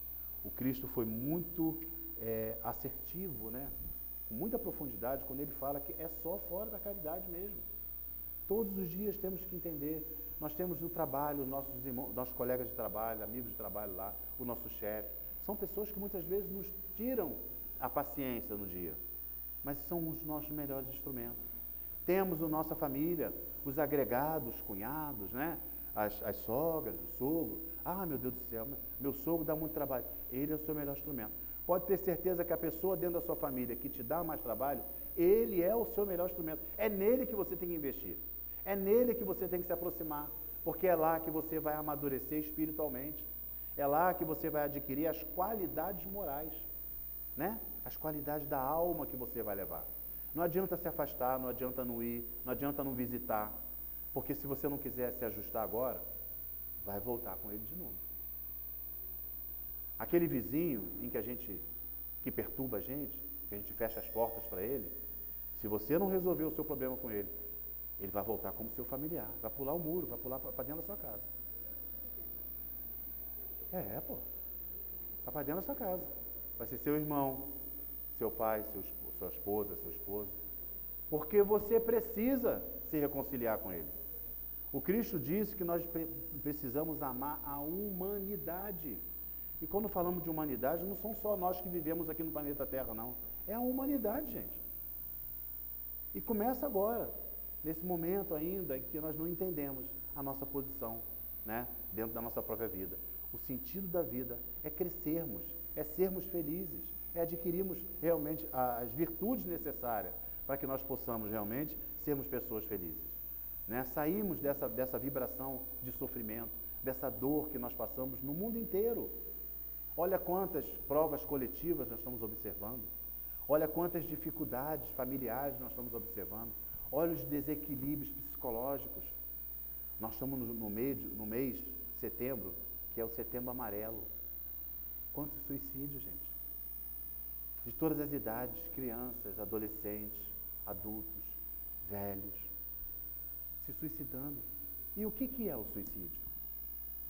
Speaker 7: O Cristo foi muito assertivo, né? Com muita profundidade, quando ele fala que é só fora da caridade mesmo. Todos os dias temos que entender. Nós temos no trabalho, nossos irmãos, nossos colegas de trabalho, amigos de trabalho lá, o nosso chefe. São pessoas que muitas vezes nos tiram a paciência no dia, mas são os nossos melhores instrumentos. Temos a nossa família, os agregados, cunhados, né? As sogras, o sogro. Ah, meu Deus do céu, meu sogro dá muito trabalho. Ele é o seu melhor instrumento. Pode ter certeza que a pessoa dentro da sua família que te dá mais trabalho, ele é o seu melhor instrumento. É nele que você tem que investir. É nele que você tem que se aproximar, porque é lá que você vai amadurecer espiritualmente. É lá que você vai adquirir as qualidades morais, né? As qualidades da alma que você vai levar. Não adianta se afastar, não adianta não ir, não adianta não visitar, porque se você não quiser se ajustar agora, vai voltar com ele de novo. Aquele vizinho que perturba a gente, que a gente fecha as portas para ele, se você não resolver o seu problema com ele, ele vai voltar como seu familiar, vai pular o muro, vai pular para dentro da sua casa. Vai para dentro da sua casa. Vai ser seu irmão, seu pai, sua esposa, seu esposo. Porque você precisa se reconciliar com ele. O Cristo disse que nós precisamos amar a humanidade. E quando falamos de humanidade, não são só nós que vivemos aqui no planeta Terra, não. É a humanidade, gente. E começa agora, nesse momento ainda em que nós não entendemos a nossa posição, né, dentro da nossa própria vida. O sentido da vida é crescermos, é sermos felizes, é adquirirmos realmente as virtudes necessárias para que nós possamos realmente sermos pessoas felizes, né? Saímos dessa vibração de sofrimento, dessa dor que nós passamos no mundo inteiro. Olha quantas provas coletivas nós estamos observando, olha quantas dificuldades familiares nós estamos observando, olha os desequilíbrios psicológicos. Nós estamos no mês de setembro, que é o Setembro Amarelo. Quantos suicídios, gente? De todas as idades, crianças, adolescentes, adultos, velhos, se suicidando. E o que é o suicídio?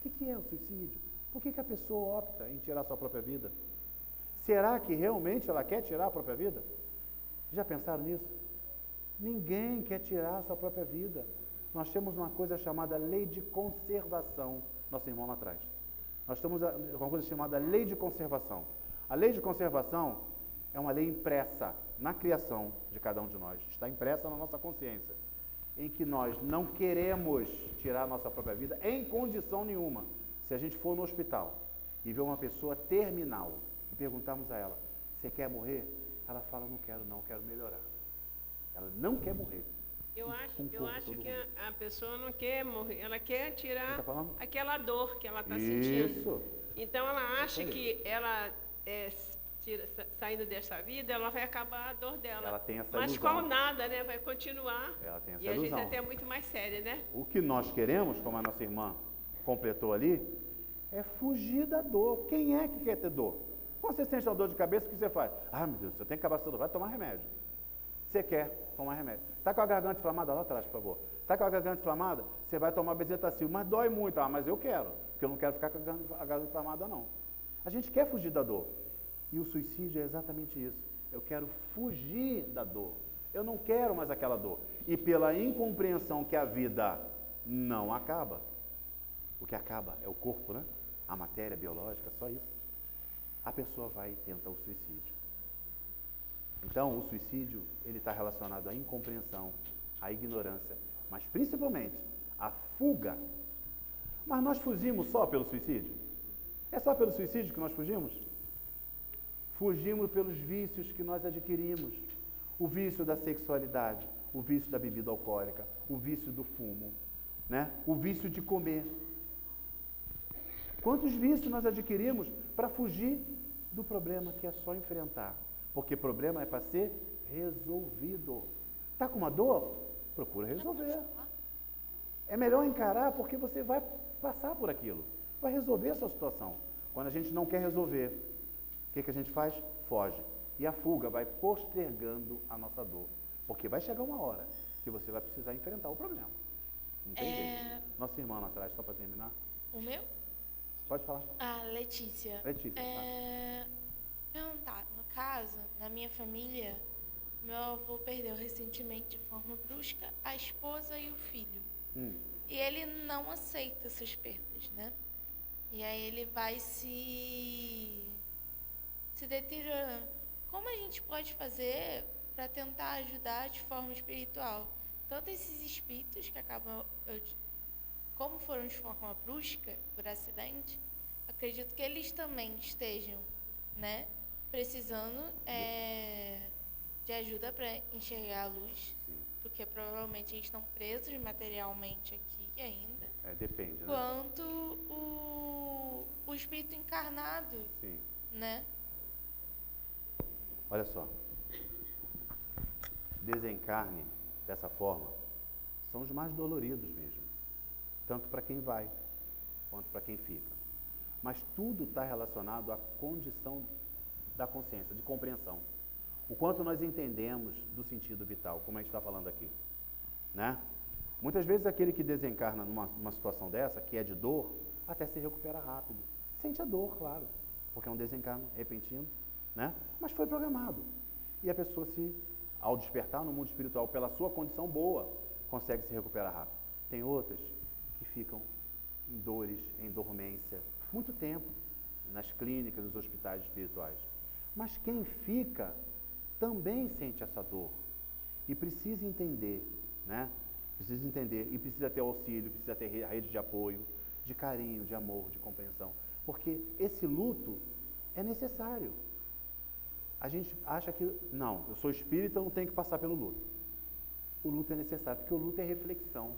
Speaker 7: O que é o suicídio? Por que a pessoa opta em tirar sua própria vida? Será que realmente ela quer tirar a própria vida? Já pensaram nisso? Ninguém quer tirar a sua própria vida. Nós temos uma coisa chamada lei de conservação. Nosso irmão lá atrás. Nós temos uma coisa chamada lei de conservação. A lei de conservação é uma lei impressa na criação de cada um de nós. Está impressa na nossa consciência. Em que nós não queremos tirar a nossa própria vida em condição nenhuma. Se a gente for no hospital e ver uma pessoa terminal e perguntarmos a ela, você quer morrer? Ela fala, não quero não, quero melhorar. Ela não quer morrer.
Speaker 2: Eu acho que a pessoa não quer morrer, ela quer tirar aquela dor que ela está sentindo. Então ela acha que ela saindo dessa vida, ela vai acabar a dor dela.
Speaker 7: Ela tem essa
Speaker 2: Mas
Speaker 7: ilusão.
Speaker 2: qual nada, né? Vai continuar.
Speaker 7: Ela tem essa
Speaker 2: e às
Speaker 7: ilusão.
Speaker 2: vezes até muito mais séria, né?
Speaker 7: O que nós queremos, como a nossa irmã completou ali, É fugir da dor. Quem é que quer ter dor? Quando você sente uma dor de cabeça, o que você faz? Ah, meu Deus, você tem que acabar essa dor, vai tomar remédio. Você quer tomar remédio. Está com a garganta inflamada? Lá atrás, por favor. Está com a garganta inflamada? Você vai tomar bezetacil, mas dói muito. Ah, mas eu quero, porque eu não quero ficar com a garganta inflamada, não. A gente quer fugir da dor. E o suicídio é exatamente isso. Eu quero fugir da dor. Eu não quero mais aquela dor. E pela incompreensão que a vida não acaba, o que acaba é o corpo, né? A matéria biológica, só isso. A pessoa vai e tenta o suicídio. Então, o suicídio, ele está relacionado à incompreensão, à ignorância, mas principalmente à fuga. Mas nós fugimos só pelo suicídio? É só pelo suicídio que nós fugimos? Fugimos pelos vícios que nós adquirimos. O vício da sexualidade, o vício da bebida alcoólica, o vício do fumo, né? O vício de comer. Quantos vícios nós adquirimos para fugir do problema que é só enfrentar? Porque problema é para ser resolvido. Está com uma dor? Procura resolver. É melhor encarar porque você vai passar por aquilo. Vai resolver a sua situação. Quando a gente não quer resolver, o que a gente faz? Foge. E a fuga vai postergando a nossa dor. Porque vai chegar uma hora que você vai precisar enfrentar o problema. Não tem jeito. Nossa irmã lá atrás, só para terminar.
Speaker 8: O meu?
Speaker 7: Pode falar.
Speaker 8: Ah, Letícia.
Speaker 7: Letícia.
Speaker 8: Perguntar, no caso, na minha família, meu avô perdeu recentemente, de forma brusca, a esposa e o filho. E ele não aceita essas perdas, né? E aí ele vai se deteriorando. Como a gente pode fazer para tentar ajudar de forma espiritual? Tanto esses espíritos que acabam, como foram de forma brusca, por acidente, acredito que eles também estejam, né, precisando de ajuda para enxergar a luz, porque provavelmente eles estão presos materialmente aqui ainda.
Speaker 7: Depende, né?
Speaker 8: Quanto o espírito encarnado,
Speaker 7: Sim.
Speaker 8: né?
Speaker 7: Olha só. Desencarne dessa forma são os mais doloridos mesmo. Tanto para quem vai, quanto para quem fica. Mas tudo está relacionado à condição da consciência, de compreensão. O quanto nós entendemos do sentido vital, como a gente está falando aqui, né? Muitas vezes aquele que desencarna numa situação dessa, que é de dor, até se recupera rápido. Sente a dor, claro, porque é um desencarno repentino, né? Mas foi programado. E a pessoa, ao despertar no mundo espiritual, pela sua condição boa, consegue se recuperar rápido. Tem outras que ficam em dores, em dormência, muito tempo, nas clínicas, nos hospitais espirituais. Mas quem fica também sente essa dor e precisa entender, né? Precisa entender e precisa ter auxílio, precisa ter rede de apoio, de carinho, de amor, de compreensão, porque esse luto é necessário. A gente acha que, não, eu sou espírita, eu não tenho que passar pelo luto. O luto é necessário, porque o luto é reflexão,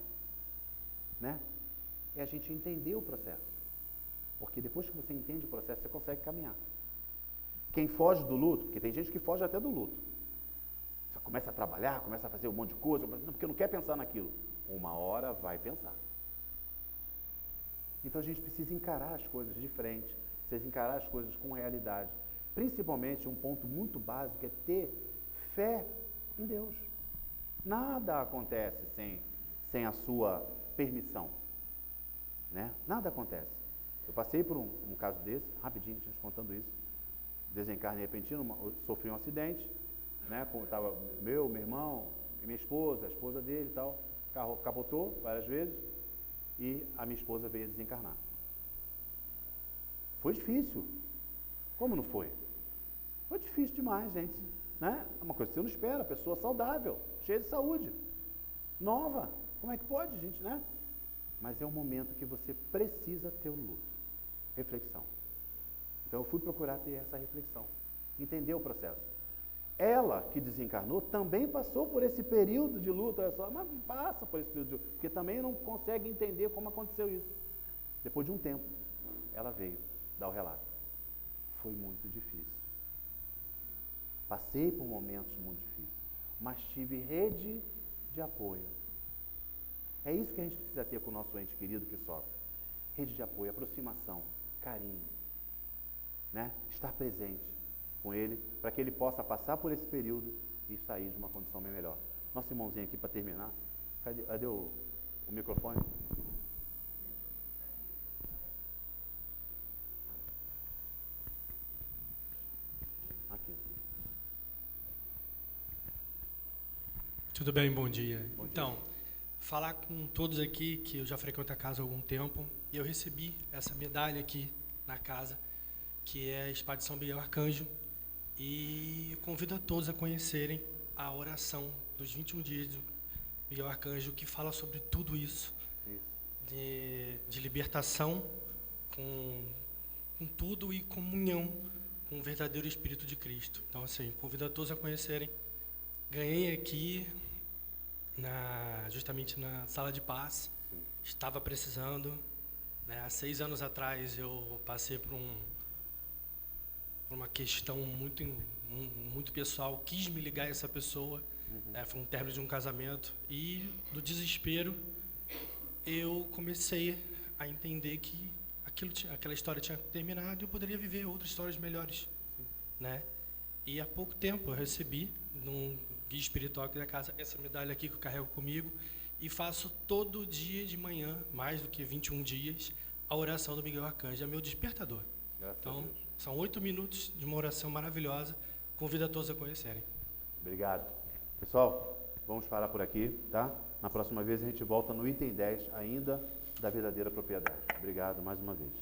Speaker 7: né? É a gente entender o processo, porque depois que você entende o processo, você consegue caminhar. Quem foge do luto, porque tem gente que foge até do luto, você começa a trabalhar, começa a fazer um monte de coisa, porque não quer pensar naquilo. Uma hora vai pensar. Então a gente precisa encarar as coisas de frente, precisa encarar as coisas com realidade. Principalmente, um ponto muito básico é ter fé em Deus. Nada acontece sem a sua permissão, né? Nada acontece. Eu passei por um caso desse, rapidinho, gente contando isso, desencarne repentino, sofri um acidente, né? Estava meu irmão, minha esposa, a esposa dele e tal, o carro capotou várias vezes e a minha esposa veio desencarnar. Foi difícil. Como não foi? Foi difícil demais, gente, né? É uma coisa que você não espera, pessoa saudável, cheia de saúde, nova, como é que pode, gente, né? Mas é um momento que você precisa ter o luto, reflexão. Então eu fui procurar ter essa reflexão, entender o processo. Ela que desencarnou também passou por esse período de luto, olha só, mas passa por esse período de luto, porque também não consegue entender como aconteceu isso. Depois de um tempo, ela veio dar o relato. Foi muito difícil. Passei por momentos muito difíceis, mas tive rede de apoio. É isso que a gente precisa ter com o nosso ente querido que sofre. Rede de apoio, aproximação. carinho, né? Estar presente com ele, para que ele possa passar por esse período e sair de uma condição bem melhor. Nosso irmãozinho aqui, para terminar, cadê o microfone? Aqui.
Speaker 9: Tudo bem, bom dia.
Speaker 7: Bom dia.
Speaker 9: Então, falar com todos aqui que eu já frequento a casa há algum tempo e eu recebi essa medalha aqui na casa, que é a Espada de São Miguel Arcanjo, e eu convido a todos a conhecerem a oração dos 21 dias do Miguel Arcanjo, que fala sobre tudo isso, de libertação com tudo e comunhão com o verdadeiro Espírito de Cristo. Então, assim, convido a todos a conhecerem. Ganhei aqui, justamente na sala de passe, estava precisando, né? Há 6 anos atrás eu passei por uma questão muito pessoal, quis me ligar a essa pessoa, foi um término de um casamento, e do desespero eu comecei a entender que aquela história tinha terminado e eu poderia viver outras histórias melhores, né? E há pouco tempo eu recebi, num guia espiritual aqui da casa, essa medalha aqui que eu carrego comigo, e faço todo dia de manhã, mais do que 21 dias, a oração do Miguel Arcanjo, é meu despertador. Então, são 8 minutos de uma oração maravilhosa, convido a todos a conhecerem.
Speaker 7: Obrigado. Pessoal, vamos parar por aqui, tá? Na próxima vez a gente volta no item 10 ainda da verdadeira propriedade. Obrigado mais uma vez.